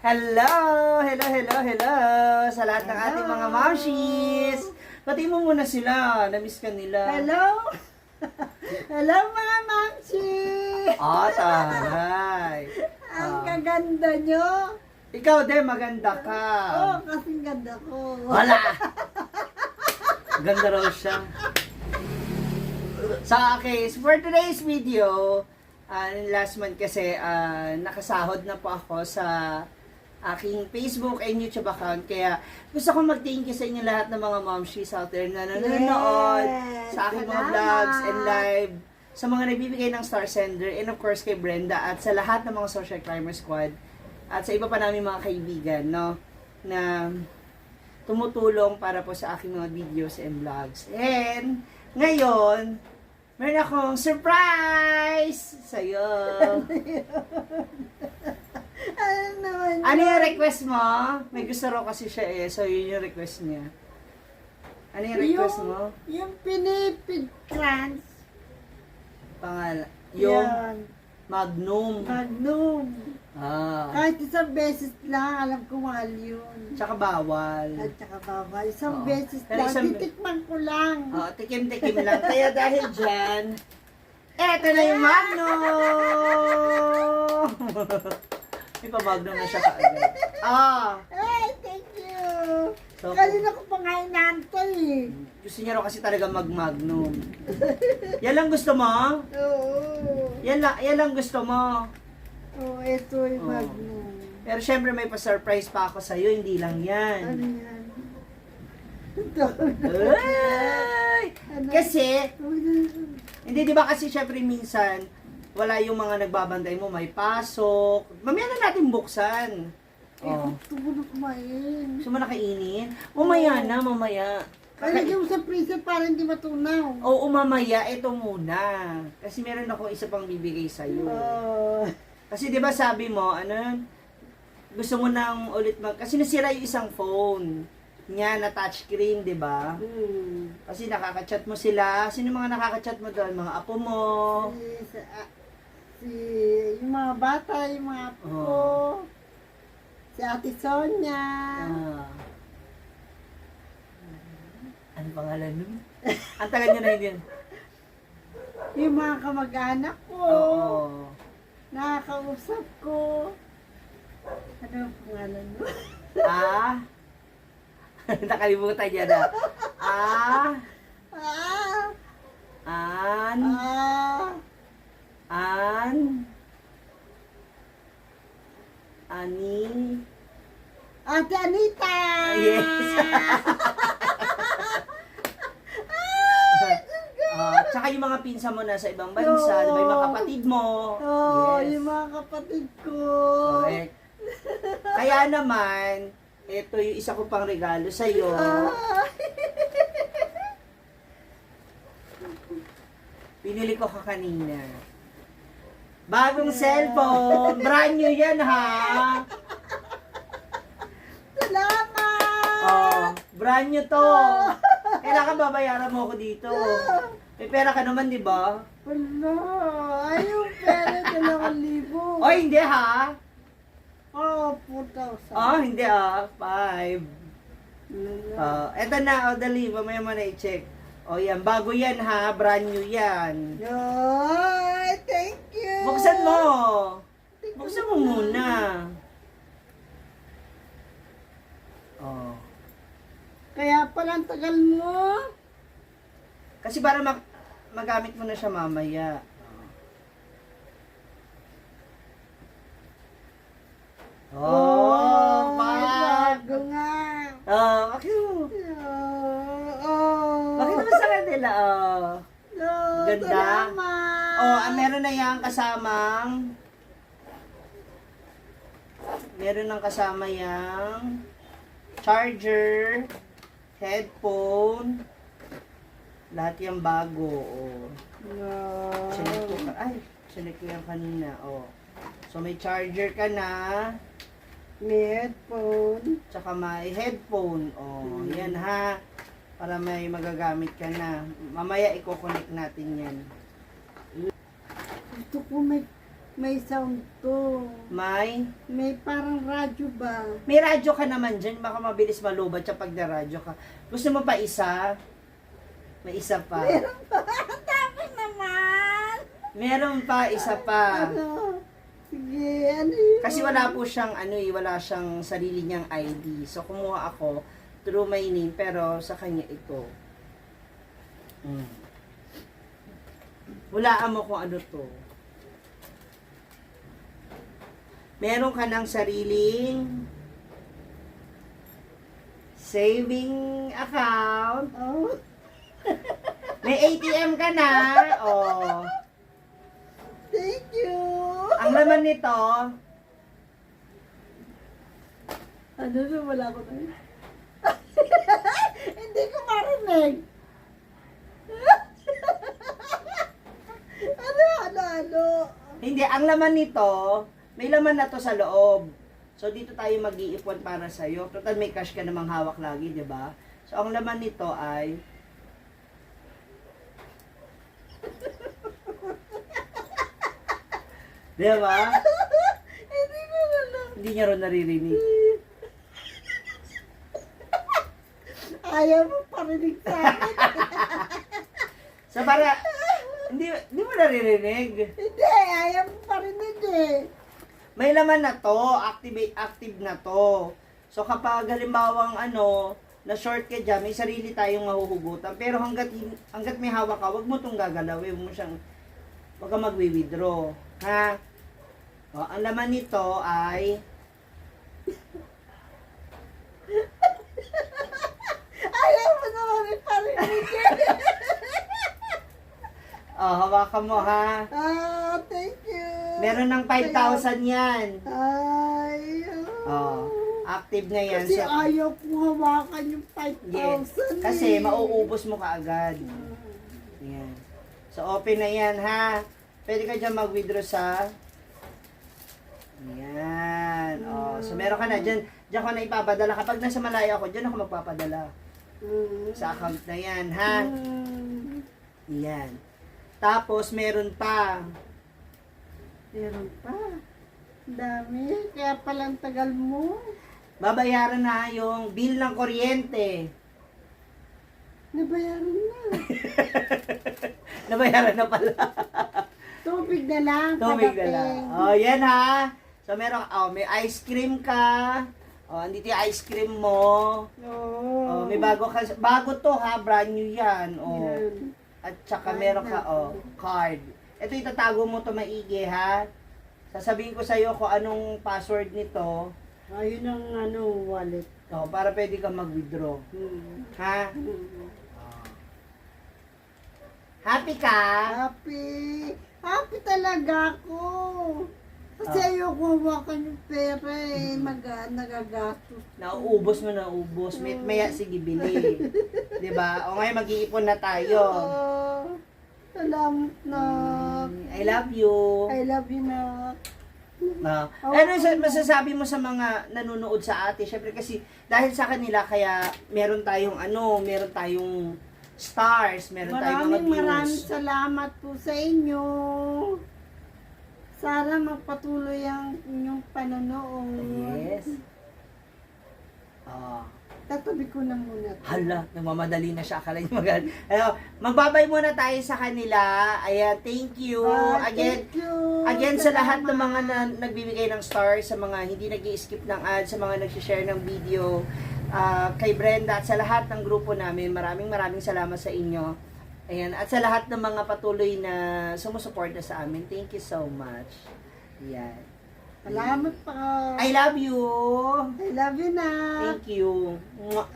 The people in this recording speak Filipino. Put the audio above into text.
Hello! Hello, hello, hello! Sa lahat ng ating mga momshies! Pati mo muna sila, na-miss ka nila. Hello! Hello mga mamsi! Taray! Ang kaganda nyo! Ikaw din, maganda ka. Oo, kasing ganda ko. Wala! Ganda raw siya. So, okay, so for today's video, last month kasi nakasahod na po ako sa aking Facebook and YouTube account. Kaya gusto ko mag-thank you sa inyo lahat ng mga momshies out there na nanonood sa aking mga vlogs and live, sa mga nagbibigay ng Star Sender, and of course kay Brenda at sa lahat ng mga Social Climber Squad at sa iba pa namin mga kaibigan, no, na tumutulong para po sa aking mga videos and vlogs. And ngayon, meron akong surprise sa'yo. Ano yung request mo? May gusto raw kasi siya eh. So, yun yung request niya. Ano yung request mo? Yung pinipig crunch. Pangalan. Yung Yan. Magnum. Magnum. Kahit isang beses lang, alam ko mahal yun. Tsaka bawal. At saka bawal. Isang Oo. beses Pero lang. isang- Titikman ko lang. Tikim-tikim lang. Kaya dahil dyan, eto na yung Magnum! May pa-Magnum na siya kaagad. Hey, thank you. So, Kanina ko pa nga inaantay eh. gusto niya raw kasi talaga mag-Magnum. Yan lang gusto mo? Oo. Yan lang gusto mo. Oo, ito yung Oo. Magnum. Pero syempre may pa-surprise pa ako sa'yo, hindi lang Ano yan. yan? Ito. Ay! Ano? Kasi, hindi di ba kasi syempre minsan, wala yung mga nagbabantay mo, may pasok. Mamaya na natin buksan. Gusto ko na kumain. Gusto mo na kainin? Mamaya na, mamaya. Kaya yung sa freezer para hindi matunaw. Oo, mamaya, ito muna. Kasi meron ako isa pang bibigay sa'yo. Kasi di ba sabi mo, gusto mo nang ulit kasi nasira yung isang phone niya na touchscreen, di ba? Kasi nakaka-chat mo sila. Sino mga nakaka-chat mo doon? Mga apo mo? Yung mga bata, yung mga apo ko. Si Ate Sonia. Ano pangalan nun? Ang tagal nyo na yun. Yung mga kamag-anak ko. Oo. Nakakausap ko. Ano ang pangalan mo? Nakalimutan niya na. Ani. Ate Anita! Yes. Tsaka yung mga pinsa mo na sa ibang bansa, di ba yung mga kapatid mo? Yes. Yung mga kapatid ko. Correct. Kaya naman, ito yung isa ko pang regalo sa'yo. Pinili ko ka kanina. Bagong cellphone. Brand new yan, ha? Salamat! Brand new to. Kailangan babayaran mo ako dito. May pera ka naman, di ba? Wala. Ayaw pera, 2,000. Hindi, ha? 4,000. Hindi, 5. Eto na, dali. Mamaya mo na i-check. Yan. Bago yan, ha? Brand new yan. Ay, thank you. Buksan mo. Buksan mo muna. Kaya pala ang tagal mo. Kasi para magamit mo na siya mamaya. Bago nga. Bakit mo? Bakit naman sa kanila? Ganda. Salamat. Meron na yan kasamang yang charger, headphone, lahat yung bago. Chinek ko yan kanina. So may charger ka na, May headphone. tsaka may headphone. Yan ha. Para may magagamit ka na. Mamaya i-connect natin yan. Gusto ko may May sound to. May Parang radyo ba? radyo ka naman dyan. Baka mabilis malubat siya pag na-radyo ka. Gusto mo pa isa? May isa pa. Meron pa. Tapos naman. Meron pa, isa pa. Ano? Sige, ano yun? Kasi wala po siyang wala siyang sarili niyang ID. So kumuha ako through my name pero sa kanya ito. Hulaan mo kung ano to. Meron ka ng sariling saving account. Oh. May ATM ka na. Oh. Thank you. Ang laman nito, Ano na, wala ko na. Hindi ko marinig. Ano? hindi, ang laman nito, may laman na to sa loob. So, dito tayo mag-iipon para sa'yo. Total, may cash ka namang hawak lagi, di ba? So, ang laman nito ay... di ba? Hindi ko alam. Hindi niya rin naririnig. Ayaw mo parinig sa akin. So, para... Hindi mo naririnig. Hindi, ayaw mo parinig eh. May laman na to, active na to. So kapag halimbawang na short ka dyan, may sarili tayong mahuhugutan. Pero hanggat may hawak ka, wag mo itong gagalawin. Wag kang magwi-withdraw. Ha? O, ang laman nito ay... Ayaw mo naman iparinig eh. hawakan mo ha. Thank you. Meron ng 5,000 yan. Ay, Active na yan. Kasi So, ayaw ko hawakan yung 5,000 yes. Kasi mauubos mo kaagad. Yan. So, open na yan, ha? Pwede ka dyan mag-withdraw sa... Yan. So, meron ka na. Diyan ko na ipapadala. Kapag nasa malayo ako, dyan ako magpapadala. Sa account na yan, ha? Yan. Tapos, meron pa. Meron pa. Dami. Kaya palang tagal mo. Babayaran na yung bill ng kuryente. Nabayaran na. Nabayaran na pala. Tubig na lang. Tubig na lang. padating. Yan ha. So, may ice cream ka. Andito yung ice cream mo. Oo. May bago to ha. Brand new yan. Yan. At saka meron ka, card. Ito itatago mo to maigi ha. Sasabihin ko sa'yo kung anong password nito. Ayun ang wallet. Para pwede kang mag-withdraw. Ha? Happy ka? Happy. Happy talaga ako. Kasi ayoko hawakan yung pera eh. Nagagastos. Nauubos. Maya sige bili. 'Di ba? O ngayon mag-iipon na tayo. Salamat na. I love you. I love you na. Ano masasabi mo sa mga nanonood sa ate? Syempre kasi dahil sa kanila kaya meron tayong stars, meron tayong mga views. Maraming salamat po sa inyo. Sana magpatuloy ang inyong panonood. Yes. Tatabi ko na muna. Hala, nagmamadali na siya. Akala niya magbabay muna tayo sa kanila. Ayan, thank you. Thank you. Again, sa lahat ng mga nagbibigay ng stars, sa mga hindi nag-i-skip ng ads, sa mga nag-share ng video, kay Brenda at sa lahat ng grupo namin, maraming salamat sa inyo. Ayan, at sa lahat ng mga patuloy na sumusuporta sa amin, thank you so much. Ayan. Salamat pa. I love you. I love you na. Thank you. Mwah.